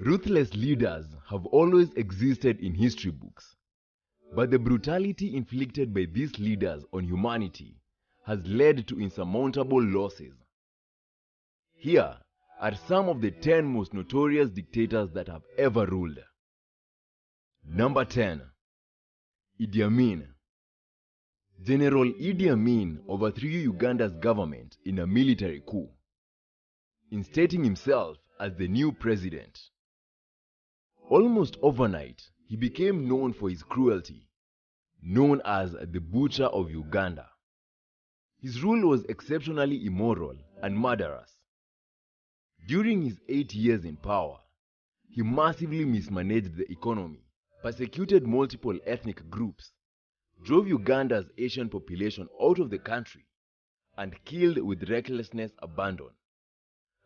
Ruthless leaders have always existed in history books, but the brutality inflicted by these leaders on humanity has led to insurmountable losses. Here are some of the 10 most notorious dictators that have ever ruled. Number 10. Idi Amin. General Idi Amin overthrew Uganda's government in a military coup, instating himself as the new president. Almost overnight, he became known for his cruelty, known as the Butcher of Uganda. His rule was exceptionally immoral and murderous. During his 8 years in power, he massively mismanaged the economy, persecuted multiple ethnic groups, drove Uganda's Asian population out of the country, and killed with recklessness abandon.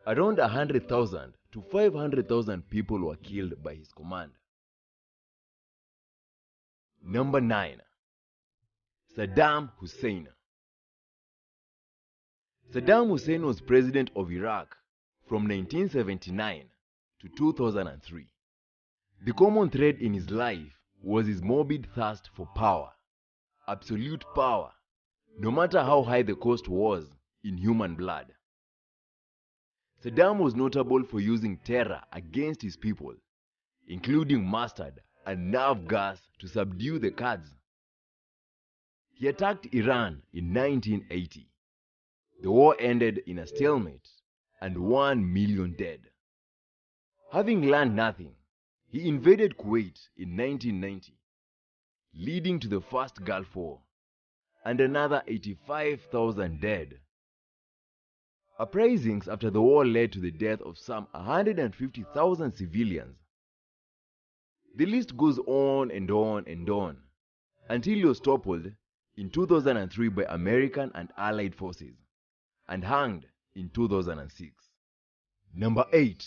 Around 100,000 to 500,000 people were killed by his command. Number 9. Saddam Hussein. Saddam Hussein was president of Iraq from 1979 to 2003. The common thread in his life was his morbid thirst for power, absolute power, no matter how high the cost was in human blood. Saddam was notable for using terror against his people, including mustard and nerve gas to subdue the Kurds. He attacked Iran in 1980. The war ended in a stalemate and 1 million dead. Having learned nothing, he invaded Kuwait in 1990, leading to the First Gulf War, and another 85,000 dead. Uprisings after the war led to the death of some 150,000 civilians. The list goes on and on and on, until he was toppled in 2003 by American and Allied forces, and hanged in 2006. Number 8.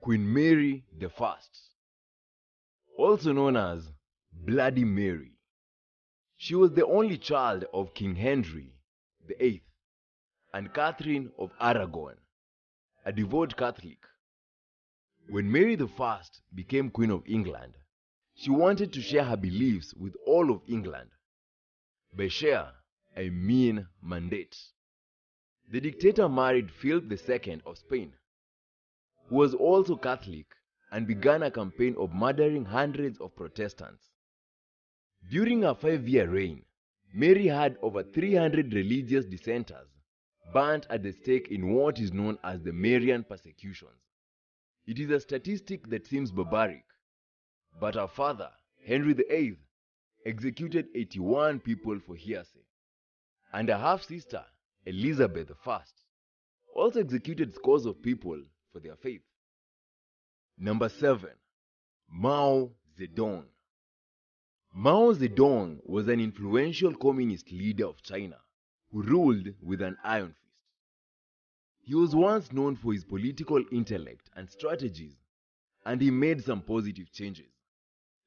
Queen Mary I, also known as Bloody Mary. She was the only child of King Henry VIII and Catherine of Aragon, a devout Catholic. When Mary I became Queen of England, she wanted to share her beliefs with all of England. By share, I mean mandate. The dictator married Philip II of Spain, who was also Catholic, and began a campaign of murdering hundreds of Protestants. During her 5-year reign, Mary had over 300 religious dissenters burnt at the stake in what is known as the Marian persecutions. It is a statistic that seems barbaric, but her father, Henry VIII, executed 81 people for heresy, and her half-sister, Elizabeth I, also executed scores of people for their faith. Number 7. Mao Zedong. Mao Zedong was an influential communist leader of China who ruled with an iron fist. He was once known for his political intellect and strategies, and he made some positive changes,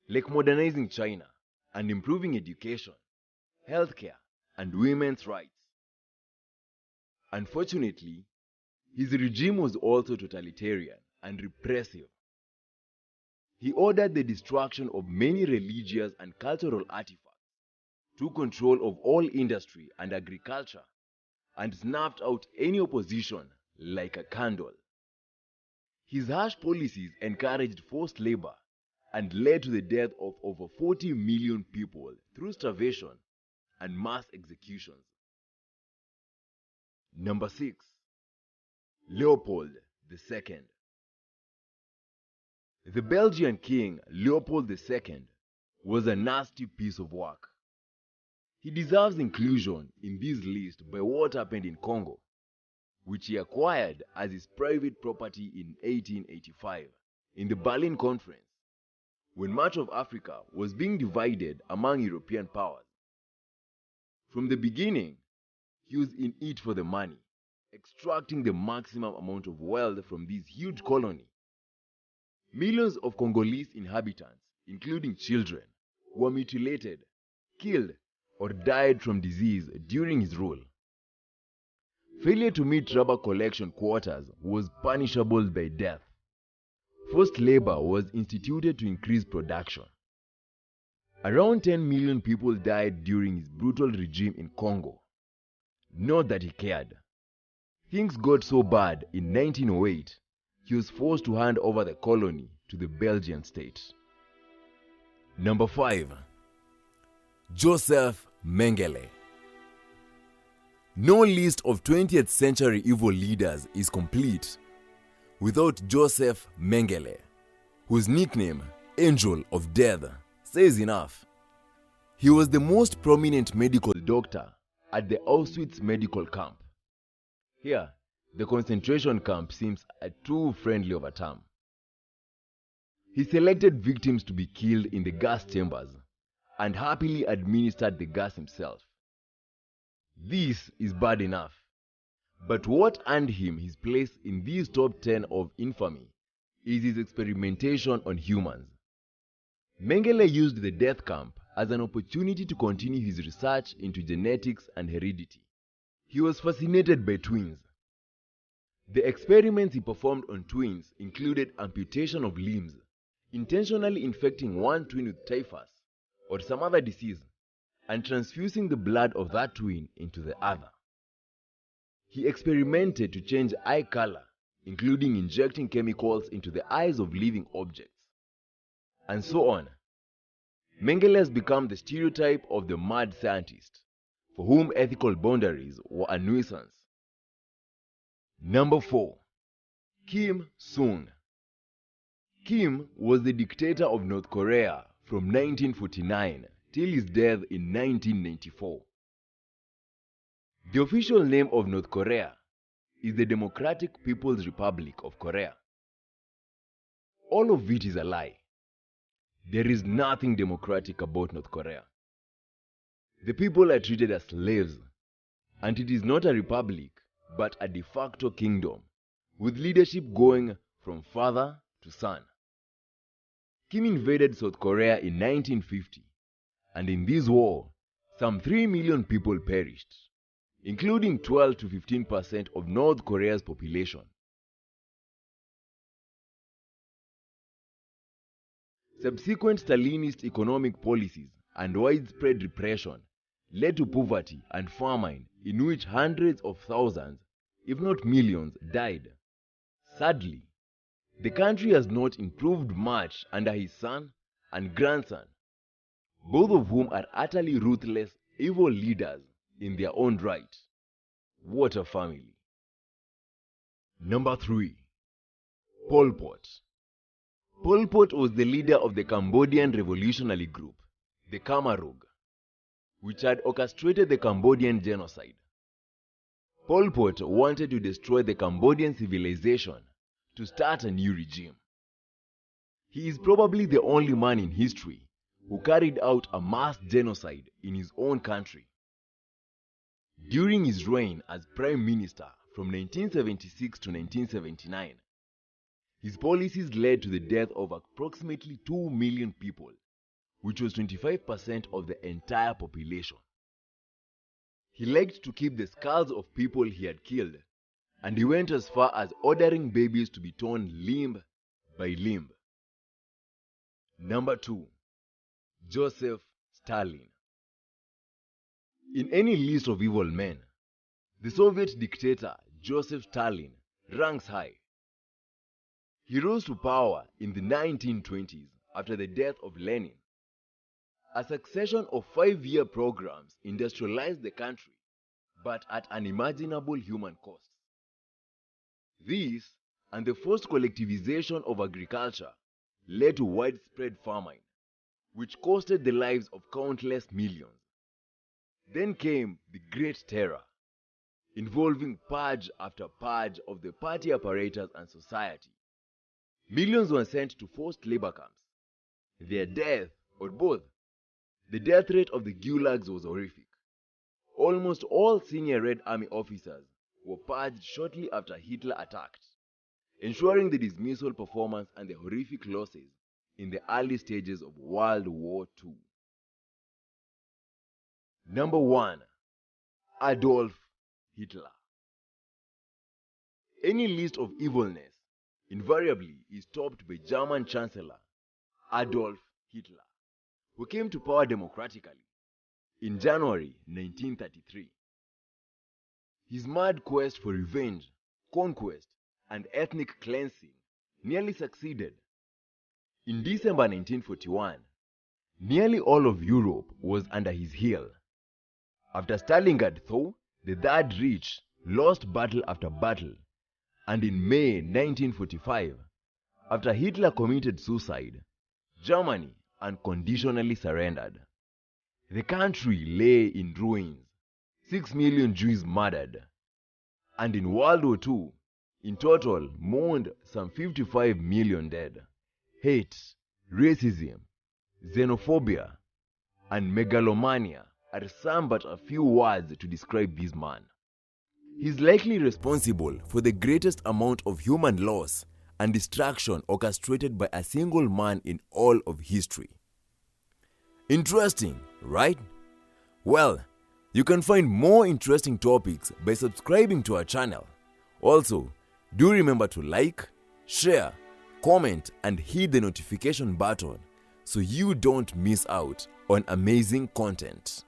like modernizing China and improving education, healthcare, and women's rights. Unfortunately, his regime was also totalitarian and repressive. He ordered the destruction of many religious and cultural artifacts, took control of all industry and agriculture, and snuffed out any opposition like a candle. His harsh policies encouraged forced labor and led to the death of over 40 million people through starvation and mass executions. Number 6. Leopold II. The Belgian king Leopold II was a nasty piece of work. He deserves inclusion in this list by what happened in Congo, which he acquired as his private property in 1885 in the Berlin Conference, when much of Africa was being divided among European powers. From the beginning, he was in it for the money, extracting the maximum amount of wealth from this huge colony. Millions of Congolese inhabitants, including children, were mutilated, killed, or died from disease during his rule. Failure to meet rubber collection quotas was punishable by death. Forced labor was instituted to increase production. Around 10 million people died during his brutal regime in Congo. Not that he cared. Things got so bad in 1908, he was forced to hand over the colony to the Belgian state. Number 5. Joseph Mengele. No list of 20th century evil leaders is complete without Joseph Mengele, whose nickname, Angel of Death, says enough. He was the most prominent medical doctor at the Auschwitz medical camp. Here, the concentration camp seems a too friendly of a term. He selected victims to be killed in the gas chambers and happily administered the gas himself. This is bad enough. But what earned him his place in these top 10 of infamy is his experimentation on humans. Mengele used the death camp as an opportunity to continue his research into genetics and heredity. He was fascinated by twins. The experiments he performed on twins included amputation of limbs, intentionally infecting one twin with typhus or some other disease, and transfusing the blood of that twin into the other. He experimented to change eye color, including injecting chemicals into the eyes of living objects, and so on. Mengele has become the stereotype of the mad scientist, for whom ethical boundaries were a nuisance. Number 4. Kim Sung. Kim was the dictator of North Korea from 1949 till his death in 1994. The official name of North Korea is the Democratic People's Republic of Korea. All of it is a lie. There is nothing democratic about North Korea. The people are treated as slaves, and it is not a republic but a de facto kingdom, with leadership going from father to son. Kim invaded South Korea in 1950, and in this war, some 3 million people perished, including 12 to 15% of North Korea's population. Subsequent Stalinist economic policies and widespread repression led to poverty and famine in which hundreds of thousands, if not millions, died. Sadly, the country has not improved much under his son and grandson, both of whom are utterly ruthless, evil leaders in their own right. What a family. Number 3. Pol Pot. Pol Pot was the leader of the Cambodian revolutionary group, the Khmer, which had orchestrated the Cambodian genocide. Pol Pot wanted to destroy the Cambodian civilization to start a new regime. He is probably the only man in history who carried out a mass genocide in his own country. During his reign as Prime Minister from 1976 to 1979, his policies led to the death of approximately 2 million people, which was 25% of the entire population. He liked to keep the skulls of people he had killed, and he went as far as ordering babies to be torn limb by limb. Number 2. Joseph Stalin. In any list of evil men, the Soviet dictator Joseph Stalin ranks high. He rose to power in the 1920s after the death of Lenin. A succession of 5-year programs industrialized the country, but at unimaginable human costs. This and the forced collectivization of agriculture led to widespread famine, which costed the lives of countless millions. Then came the Great Terror, involving purge after purge of the party apparatus and society. Millions were sent to forced labor camps. Their death, or both, the death rate of the gulags was horrific. Almost all senior Red Army officers were purged shortly after Hitler attacked, ensuring the dismissal performance and the horrific losses in the early stages of World War II. Number 1. Adolf Hitler. Any list of evilness invariably is topped by German Chancellor Adolf Hitler, who came to power democratically in January 1933. His mad quest for revenge, conquest, and ethnic cleansing nearly succeeded. In December 1941, nearly all of Europe was under his heel. After Stalingrad, though, the Third Reich lost battle after battle, and in May 1945, after Hitler committed suicide, Germany unconditionally surrendered. The country lay in ruins, 6 million Jews murdered, and in World War II, in total, mourned some 55 million dead. Hate, racism, xenophobia, and megalomania are some but a few words to describe this man. He is likely responsible for the greatest amount of human loss and destruction orchestrated by a single man in all of history. Interesting, right? Well, you can find more interesting topics by subscribing to our channel. Also, do remember to like, share, comment, and hit the notification button so you don't miss out on amazing content.